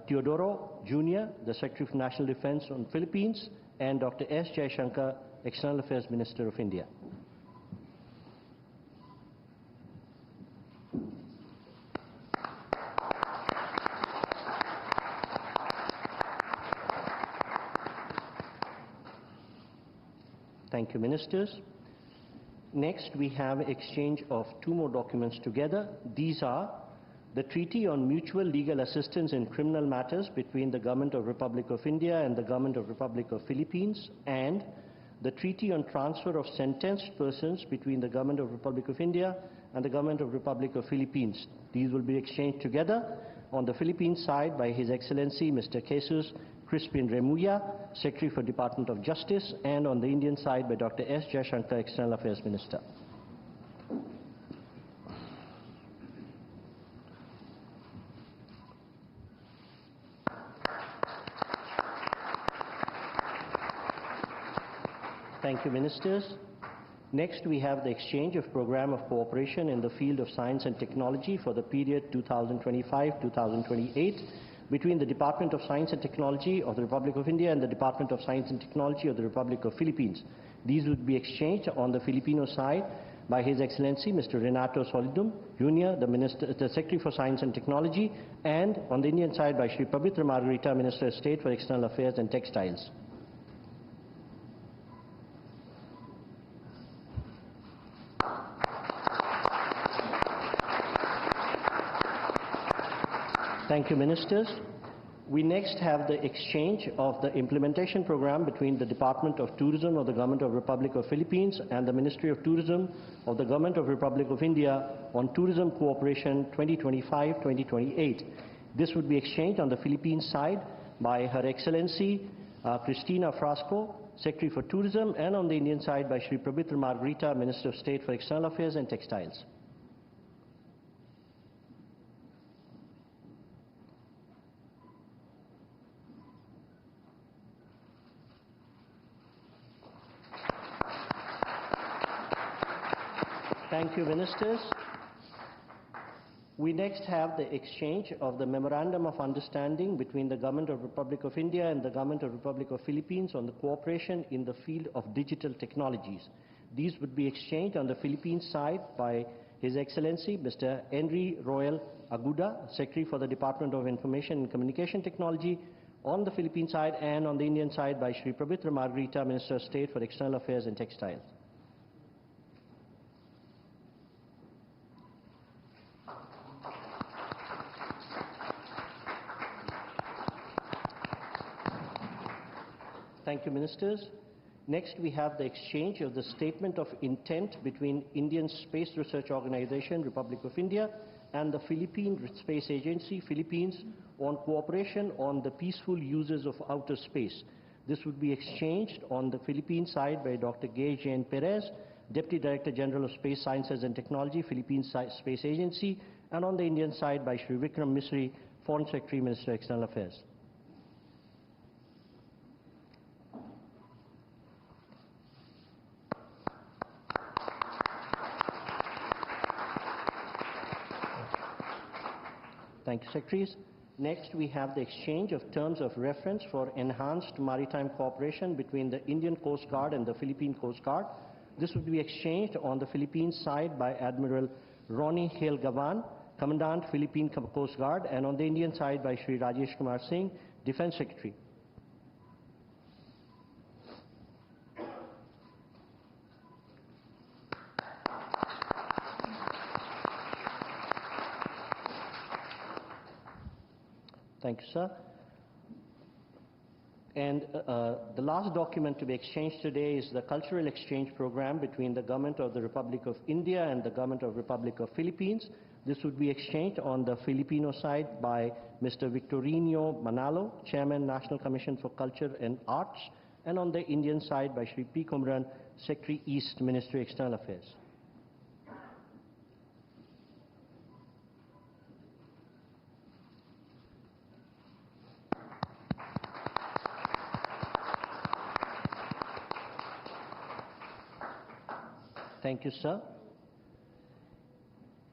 Teodoro Jr., the Secretary for National Defense on Philippines, and Dr. S. Jaishankar, External Affairs Minister of India. Thank you, Ministers. Next, we have exchange of two more documents together. These are the Treaty on Mutual Legal Assistance in Criminal Matters between the Government of Republic of India and the Government of Republic of Philippines, and the Treaty on Transfer of Sentenced Persons between the Government of Republic of India and the Government of Republic of Philippines. These will be exchanged together. On the Philippine side by His Excellency Mr. Jesus Crispin Remulla, Secretary for Department of Justice, and on the Indian side by Dr. S. Jaishankar, External Affairs Minister. Thank you, Ministers. Next, we have the exchange of program of cooperation in the field of science and technology for the period 2025-2028 between the Department of Science and Technology of the Republic of India and the Department of Science and Technology of the Republic of Philippines. These would be exchanged on the Filipino side by His Excellency Mr. Renato Solidum Jr., the Secretary for Science and Technology, and on the Indian side by Shri Paborito Marcoleta, Minister of State for External Affairs and Textiles. Thank you, Ministers. We next have the exchange of the implementation program between the Department of Tourism of the Government of Republic of Philippines and the Ministry of Tourism of the Government of Republic of India on Tourism Cooperation 2025-2028. This would be exchanged on the Philippine side by Her Excellency Cristina Frasco, Secretary for Tourism, and on the Indian side by Shri Paborito Marcoleta, Minister of State for External Affairs and Textiles. Thank you, Ministers. We next have the exchange of the Memorandum of Understanding between the Government of Republic of India and the Government of Republic of Philippines on the cooperation in the field of digital technologies. These would be exchanged on the Philippine side by His Excellency Mr. Henry Royal Aguda, Secretary for the Department of Information and Communication Technology on the Philippine side, and on the Indian side by Shri Paborito Marcoleta, Minister of State for External Affairs and Textiles. Thank you, Ministers. Next, we have the exchange of the Statement of Intent between Indian Space Research Organization, Republic of India, and the Philippine Space Agency, Philippines, on cooperation on the peaceful uses of outer space. This would be exchanged on the Philippine side by Dr. Gay Jean Perez, Deputy Director General of Space Sciences and Technology, Philippine Space Agency, and on the Indian side by Shri Vikram Misri, Foreign Secretary, Minister of External Affairs. Thank you, Secretaries. Next, we have the exchange of terms of reference for enhanced maritime cooperation between the Indian Coast Guard and the Philippine Coast Guard. This would be exchanged on the Philippine side by Admiral Ronnie Hale Gavan, Commandant Philippine Coast Guard, and on the Indian side by Shri Rajesh Kumar Singh, Defense Secretary. Thank you, sir. And the last document to be exchanged today is the Cultural Exchange Program between the Government of the Republic of India and the Government of the Republic of Philippines. This would be exchanged on the Filipino side by Mr. Victorino Manalo, Chairman, National Commission for Culture and Arts, and on the Indian side by Shri P. Kumran, Secretary East, Ministry of External Affairs. Thank you, sir.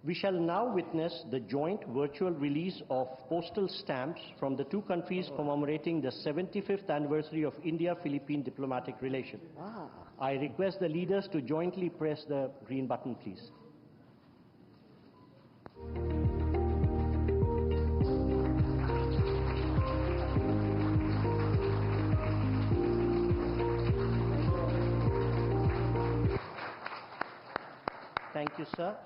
We shall now witness the joint virtual release of postal stamps from the two countries commemorating the 75th anniversary of India-Philippine diplomatic relation. I request the leaders to jointly press the green button, please. Thank you, sir.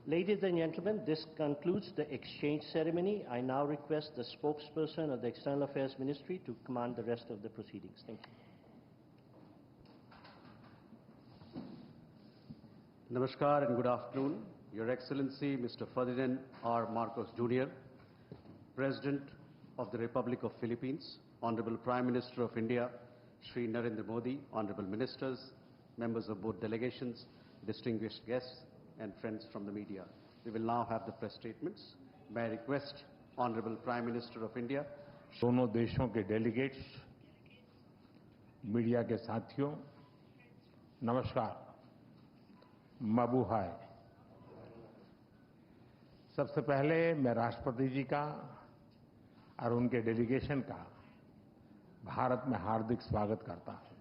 Ladies and gentlemen, this concludes the exchange ceremony. I now request the spokesperson of the External Affairs Ministry to command the rest of the proceedings. Thank you. Namaskar and good afternoon. Your Excellency, Mr. Ferdinand R. Marcos Jr., President of the Republic of Philippines, Honorable Prime Minister of India, Shri Narendra Modi, Honorable Ministers, members of both delegations, distinguished guests, and friends from the media. We will now have the press statements. May I request Honorable Prime Minister of India. दोनों देशों के delegates, media के साथियों, नमस्कार, मबूहाय। सबसे पहले मैं राष्ट्रपति जी का और उनके डेलीगेशन का भारत में हार्दिक स्वागत करता हूं।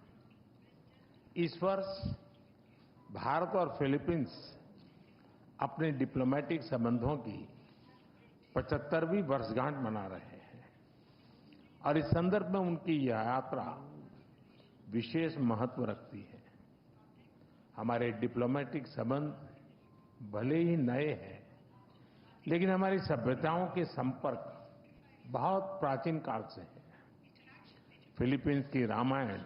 इस वर्ष भारत और फिलीपींस अपने डिप्लोमेटिक संबंधों की 75वीं वर्षगांठ मना रहे हैं और इस संदर्भ में उनकी यह यात्रा विशेष महत्व रखती है। हमारे डिप्लोमेटिक संबंध भले ही नए हैं, लेकिन हमारी सभ्यताओं के संपर्क बहुत प्राचीन काल से हैं। फिलीपींस की रामायण,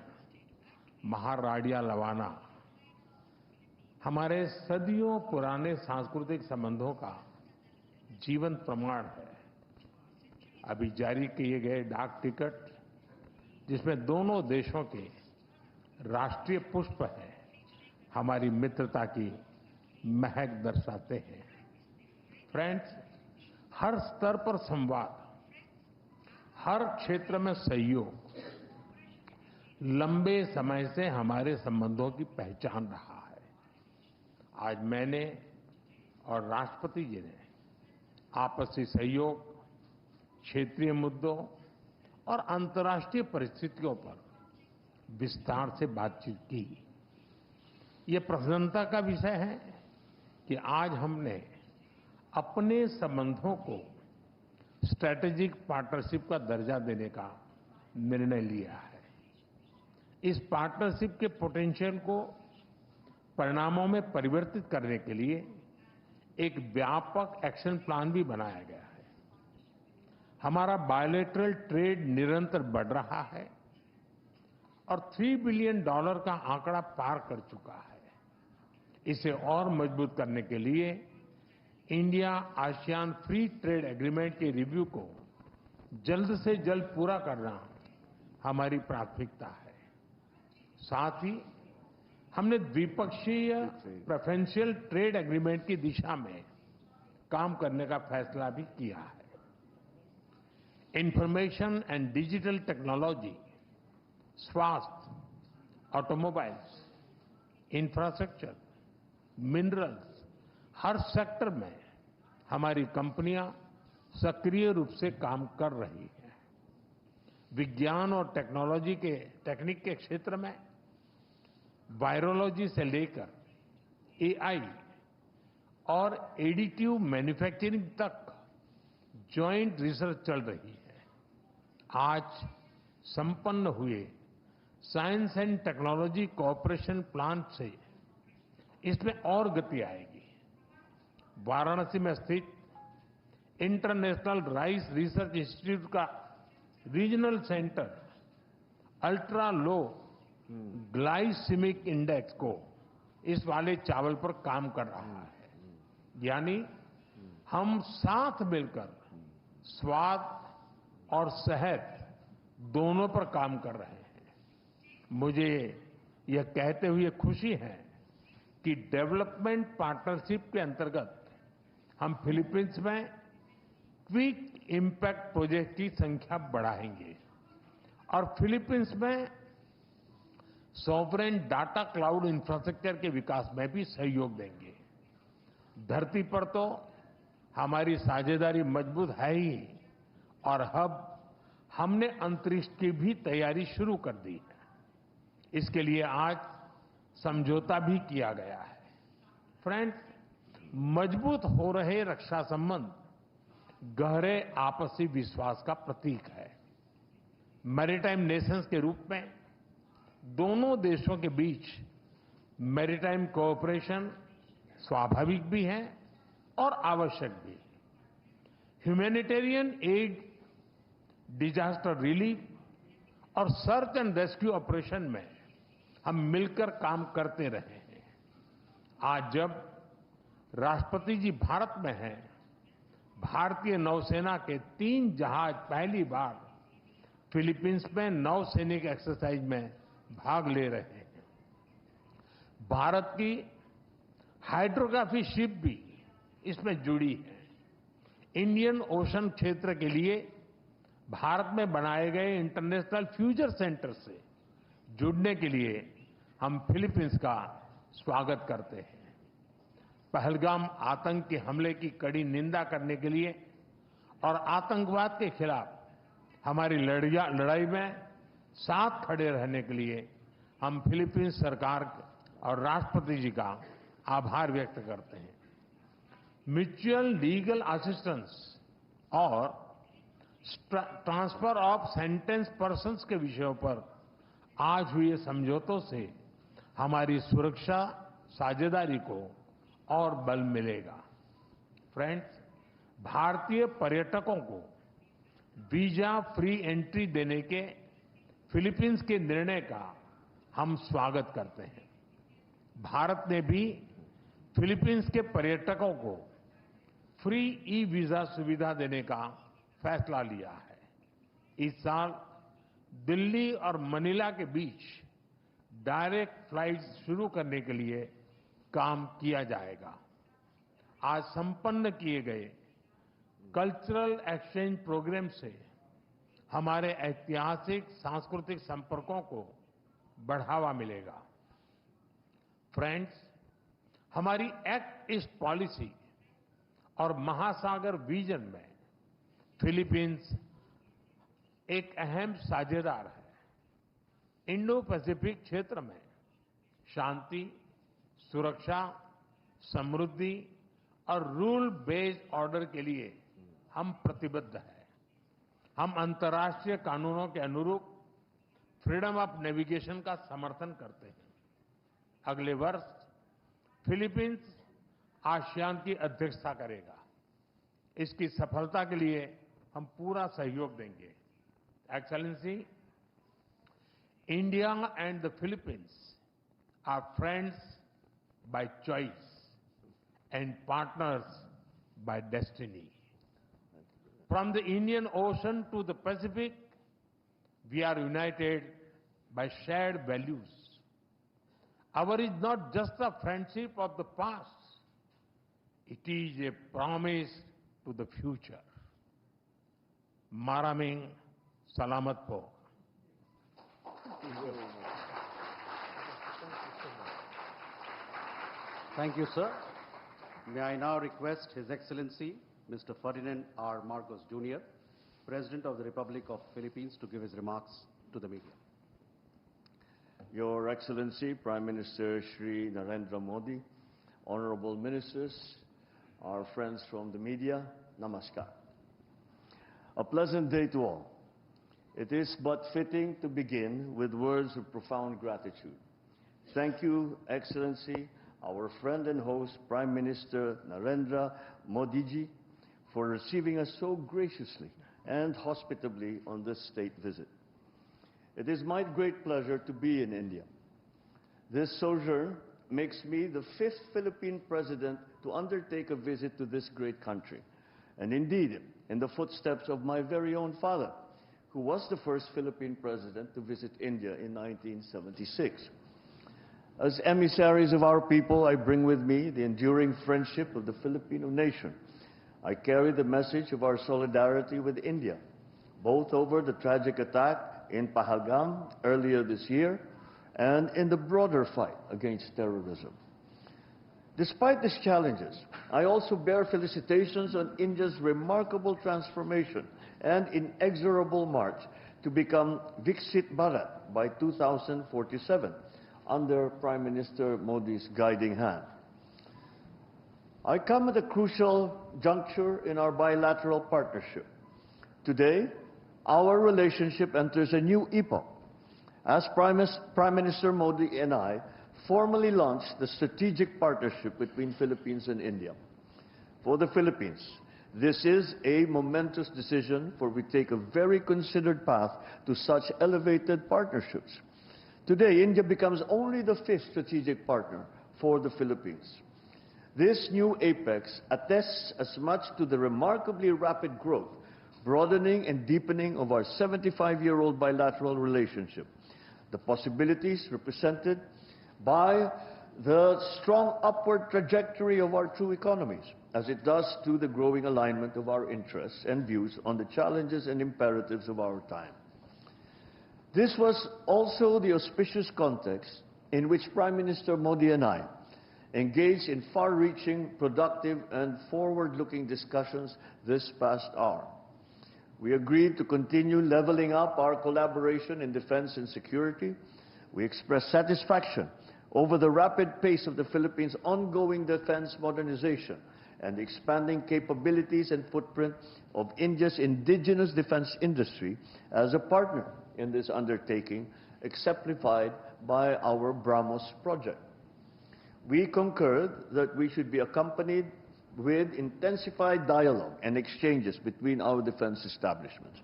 महाराडिया लवाना हमारे सदियों पुराने सांस्कृतिक संबंधों का जीवंत प्रमाण है। अभी जारी किए गए डाक टिकट, जिसमें दोनों देशों के राष्ट्रीय पुष्प हैं, हमारी मित्रता की महक दर्शाते हैं। फ्रेंड्स, हर स्तर पर संवाद, हर क्षेत्र में सहयोग लंबे समय से हमारे संबंधों की पहचान रहा है। आज मैंने और राष्ट्रपति जी ने आपसी सहयोग, क्षेत्रीय मुद्दों और अंतर्राष्ट्रीय परिस्थितियों पर विस्तार से बातचीत की। ये प्रसन्नता का विषय है कि आज हमने अपने संबंधों को स्ट्रैटेजिक पार्टनरशिप का दर्जा देने का निर्णय लिया है। इस पार्टनरशिप के पोटेंशियल को परिणामों में परिवर्तित करने के लिए एक व्यापक एक्शन प्लान भी बनाया गया है। हमारा बायलैटरल ट्रेड निरंतर बढ़ रहा है और $3 बिलियन का आंकड़ा पार कर चुका है। इसे और मजबूत करने के लिए India ASEAN free trade agreement के रिव्यू को जल्द से जल्द पूरा करना हमारी प्राथमिकता है। साथ ही हमने द्विपक्षीय प्रेफरेंशियल ट्रेड एग्रीमेंट की दिशा में काम करने का फैसला भी किया है। इंफॉर्मेशन एंड डिजिटल टेक्नोलॉजी, स्वास्थ्य, ऑटोमोबाइल्स, इंफ्रास्ट्रक्चर, मिनरल्स, हर सेक्टर में हमारी कंपनियां सक्रिय रूप से काम कर रही हैं। विज्ञान और टेक्निक के क्षेत्र में वायरोलॉजी से लेकर एआई और एडिटिव मैन्युफैक्चरिंग तक जॉइंट रिसर्च चल रही है। आज संपन्न हुए science and technology cooperation plan से इसमें और गति आएगी। वाराणसी में स्थित इंटरनेशनल राइस रिसर्च इंस्टीट्यूट का regional centre ultra low glycemic index को इस वाले चावल पर काम कर रहा है। यानी हम साथ मिलकर स्वाद और सेहत दोनों पर काम कर रहे हैं। मुझे यह कहते हुए खुशी है कि डेवलपमेंट पार्टनरशिप के अंतर्गत हम फिलीपींस में क्विक इम्पैक्ट प्रोजेक्ट की संख्या बढ़ाएंगे और फिलीपींस में सॉवरेन डाटा क्लाउड इंफ्रास्ट्रक्चर के विकास में भी सहयोग देंगे। धरती पर तो हमारी साझेदारी मजबूत है ही और अब हमने अंतरिक्ष की भी तैयारी शुरू कर दी है। इसके लिए आज समझौता भी किया गया है। फ्रेंड्स, मजबूत हो रहे रक्षा संबंध गहरे आपसी विश्वास का प्रतीक है। मैरीटाइम नेशंस के रूप में दोनों देशों के बीच मैरीटाइम कोऑपरेशन स्वाभाविक भी है और आवश्यक भी। ह्यूमैनिटेरियन एड, डिजास्टर रिलीफ और सर्च एंड रेस्क्यू ऑपरेशन में हम मिलकर काम करते रहे हैं। आज जब राष्ट्रपति जी भारत में हैं, भारतीय नौसेना के 3 जहाज पहली बार फिलीपींस में नौसैनिक एक्सरसाइज में भाग ले रहे हैं। भारत की हाइड्रोग्राफी शिप भी इसमें जुड़ी है। इंडियन ओशन क्षेत्र के लिए भारत में बनाए गए इंटरनेशनल फ्यूचर सेंटर से जुड़ने के लिए हम फिलीपींस का स्वागत करते हैं। पहलगाम आतंकी हमले की कड़ी निंदा करने के लिए और आतंकवाद के खिलाफ हमारी लड़ाई में साथ खड़े रहने के लिए हम फिलीपींस सरकार और राष्ट्रपति जी का आभार व्यक्त करते हैं। म्यूचुअल लीगल असिस्टेंस और ट्रांसफर ऑफ सेंटेंस पर्सन्स के विषयों पर आज हुए समझौतों से हमारी सुरक्षा साझेदारी को और बल मिलेगा। फ्रेंड्स, भारतीय पर्यटकों को वीजा फ्री एंट्री देने के फिलीपींस के निर्णय का हम स्वागत करते हैं। भारत ने भी फिलीपींस के पर्यटकों को फ्री ई वीजा सुविधा देने का फैसला लिया है। इस साल दिल्ली और मनीला के बीच डायरेक्ट फ्लाइट शुरू करने के लिए काम किया जाएगा। आज संपन्न किए गए कल्चरल एक्सचेंज प्रोग्राम से हमारे ऐतिहासिक सांस्कृतिक संपर्कों को बढ़ावा मिलेगा। फ्रेंड्स, हमारी एक्ट ईस्ट पॉलिसी और महासागर विजन में फिलीपींस एक अहम साझेदार है। इंडो पैसिफिक क्षेत्र में शांति, सुरक्षा, समृद्धि और रूल बेस्ड ऑर्डर के लिए हम प्रतिबद्ध हैं। हम अंतर्राष्ट्रीय कानूनों के अनुरूप फ्रीडम ऑफ नेविगेशन का समर्थन करते हैं। अगले वर्ष फिलीपींस आसियान की अध्यक्षता करेगा। इसकी सफलता के लिए हम पूरा सहयोग देंगे। Excellency, India and the Philippines are friends by choice and partners by destiny. From the Indian Ocean to the Pacific, we are united by shared values. Our is not just a friendship of the past, it is a promise to the future. Maraming salamat po. Thank you, sir. May I now request His Excellency, Mr. Ferdinand R. Marcos Jr., President of the Republic of Philippines, to give his remarks to the media. Your Excellency, Prime Minister Shri Narendra Modi, honorable ministers, our friends from the media, namaskar. A pleasant day to all. It is but fitting to begin with words of profound gratitude. Thank you, Excellency, our friend and host, Prime Minister Narendra Modi ji, for receiving us so graciously and hospitably on this state visit. It is my great pleasure to be in India. This sojourn makes me the 5th Philippine president to undertake a visit to this great country, and indeed, in the footsteps of my very own father, who was the first Philippine president to visit India in 1976. As emissaries of our people, I bring with me the enduring friendship of the Filipino nation. I carry the message of our solidarity with India, both over the tragic attack in Pahalgam earlier this year and in the broader fight against terrorism. Despite these challenges, I also bear felicitations on India's remarkable transformation and inexorable march to become Viksit Bharat by 2047 under Prime Minister Modi's guiding hand. I come at a crucial juncture in our bilateral partnership. Today, our relationship enters a new epoch as Prime Minister Modi and I formally launched the strategic partnership between Philippines and India. For the Philippines, this is a momentous decision, for we take a very considered path to such elevated partnerships. Today, India becomes only the 5th strategic partner for the Philippines. This new apex attests as much to the remarkably rapid growth, broadening and deepening of our 75-year-old bilateral relationship, the possibilities represented by the strong upward trajectory of our two economies, as it does to the growing alignment of our interests and views on the challenges and imperatives of our time. This was also the auspicious context in which Prime Minister Modi and I engaged in far-reaching, productive, and forward-looking discussions this past hour. We agreed to continue leveling up our collaboration in defense and security. We expressed satisfaction over the rapid pace of the Philippines' ongoing defense modernization and the expanding capabilities and footprint of India's indigenous defense industry as a partner in this undertaking, exemplified by our BrahMos project. We concurred that we should be accompanied with intensified dialogue and exchanges between our defense establishments.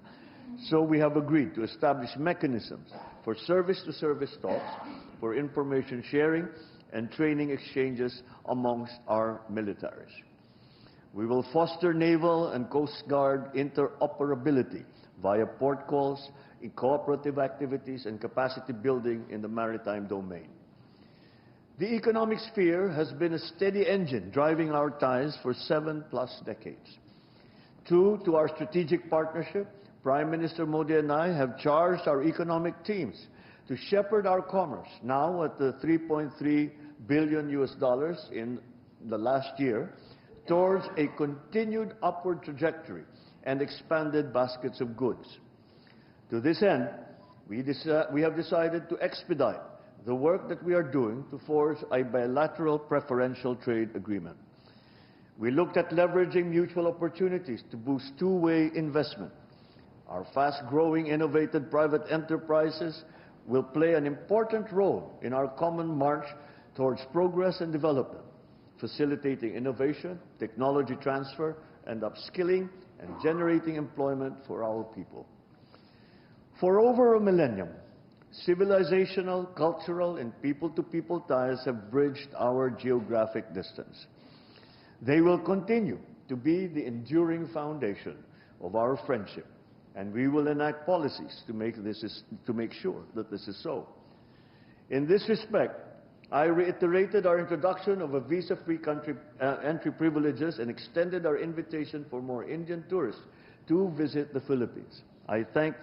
So we have agreed to establish mechanisms for service-to-service talks, for information sharing and training exchanges amongst our militaries. We will foster naval and Coast Guard interoperability via port calls, in cooperative activities, and capacity building in the maritime domain. The economic sphere has been a steady engine driving our ties for 7+ decades. True to our strategic partnership, Prime Minister Modi and I have charged our economic teams to shepherd our commerce, now at the $3.3 billion in the last year, towards a continued upward trajectory and expanded baskets of goods. To this end, we have decided to expedite the work that we are doing to forge a bilateral preferential trade agreement. We looked at leveraging mutual opportunities to boost two-way investment. Our fast-growing, innovative private enterprises will play an important role in our common march towards progress and development, facilitating innovation, technology transfer, and upskilling, and generating employment for our people. For over a millennium, civilizational, cultural, and people-to-people ties have bridged our geographic distance. They will continue to be the enduring foundation of our friendship, and we will enact policies to make sure that this is so. In this respect, I reiterated our introduction of a visa-free entry privileges and extended our invitation for more Indian tourists to visit the Philippines. I thank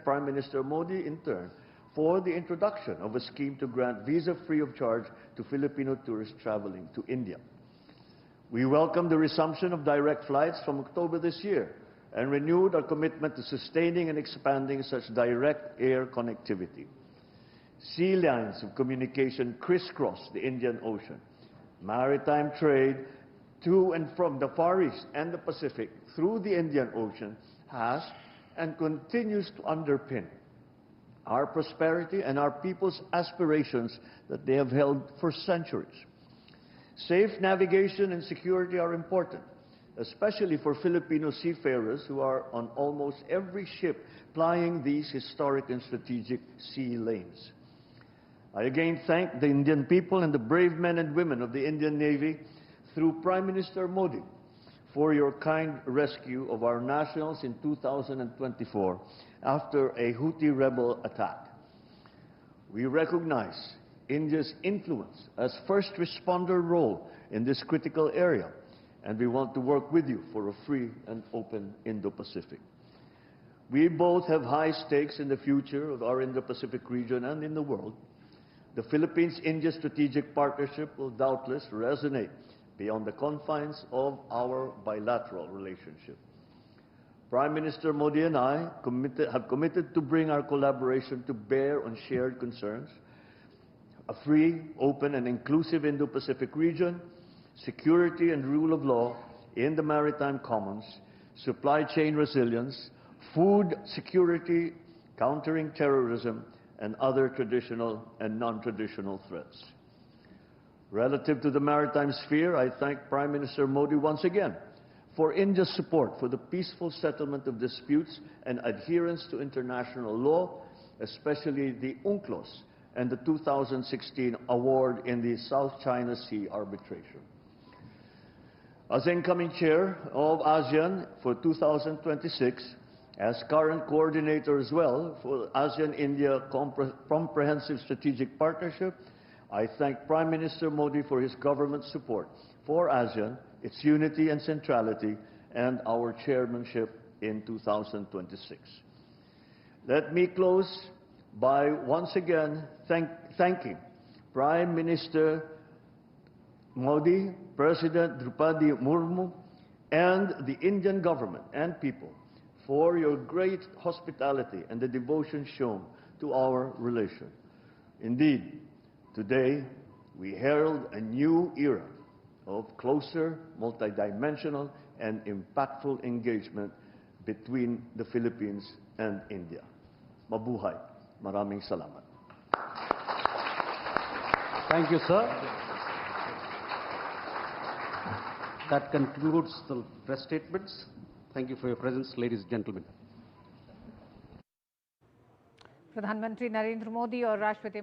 Prime Minister Modi in turn for the introduction of a scheme to grant visa free of charge to Filipino tourists traveling to India. We welcome the resumption of direct flights from October this year and renewed our commitment to sustaining and expanding such direct air connectivity. Sea lines of communication crisscross the Indian Ocean. Maritime trade to and from the Far East and the Pacific through the Indian Ocean has and continues to underpin our prosperity and our people's aspirations that they have held for centuries. Safe navigation and security are important, especially for Filipino seafarers who are on almost every ship plying these historic and strategic sea lanes. I again thank the Indian people and the brave men and women of the Indian Navy through Prime Minister Modi for your kind rescue of our nationals in 2024 after a Houthi rebel attack. We recognize India's influence as first responder role in this critical area, and we want to work with you for a free and open Indo-Pacific. We both have high stakes in the future of our Indo-Pacific region and in the world. the Philippines-India strategic partnership will doubtless resonate beyond the confines of our bilateral relationship. Prime Minister Modi and I have committed to bring our collaboration to bear on shared concerns, a free, open, and inclusive Indo-Pacific region, security and rule of law in the maritime commons, supply chain resilience, food security, countering terrorism, and other traditional and non-traditional threats. Relative to the maritime sphere, I thank Prime Minister Modi once again for India's support for the peaceful settlement of disputes and adherence to international law, especially the UNCLOS and the 2016 award in the South China Sea arbitration. As incoming chair of ASEAN for 2026, as current coordinator as well for ASEAN-India Comprehensive Strategic Partnership, I thank Prime Minister Modi for his government's support for ASEAN, its unity and centrality, and our chairmanship in 2026. Let me close by once again thanking Prime Minister Modi, President Draupadi Murmu, and the Indian government and people for your great hospitality and the devotion shown to our relation. Indeed, today we herald a new era of closer, multidimensional, and impactful engagement between the Philippines and India. Mabuhay. Maraming salamat. Thank you, sir. That concludes the press statements. Thank you for your presence, ladies and gentlemen. प्रधानमंत्री नरेंद्र मोदी और राष्ट्रपति